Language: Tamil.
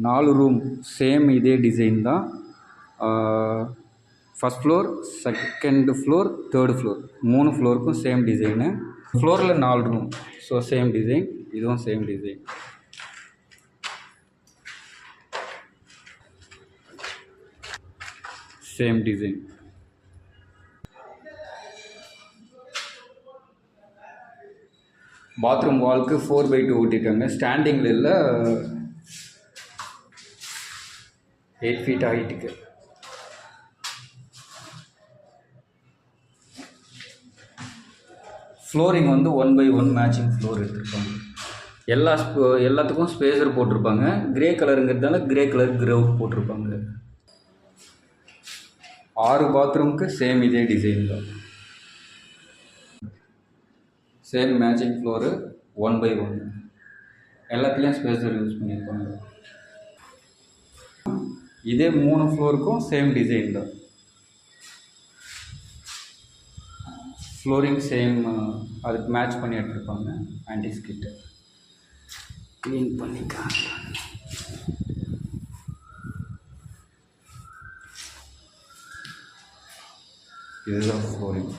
4 ரூம் சேம் இதே டிசைன் தான். First floor, second floor, third floor 3 ஃப்ளோருக்கும் சேம் டிசைனு. ஃப்ளோரில் 4 ரூம். So same design. இதுவும் same design. Same design. Bathroom வால்க்கு 4x2 ஓட்டிட்டாங்க. ஸ்டாண்டிங்கில் இல்லை, 8 feet ஹைட்டுக்கு. ஃப்ளோரிங் வந்து 1x1 மேட்சிங் ஃப்ளோர் எடுத்துருப்பாங்க. எல்லாத்துக்கும் ஸ்பேஸர் போட்டிருப்பாங்க. கிரே கலருங்கிறதால கிரே கலர் கிரவுட் போட்டிருப்பாங்க. 6 பாத்ரூமுக்கு சேம் இதே டிசைன் தான். Same matching floor 1x1. எல்லாத்துலேயும் ஸ்பேஸர் யூஸ் பண்ணியிருப்பாங்க. இதே 3 ஃப்ளோருக்கும் சேம் டிசைன் தான். ஃப்ளோரிங் சேம், அதுக்கு மேட்ச் பண்ணி எடுத்துருப்பாங்க. ஆன்டிஸ் கிட்ட க்ளீன் பண்ணிக்கலாம். இதுதான் ஃப்ளோரிங்.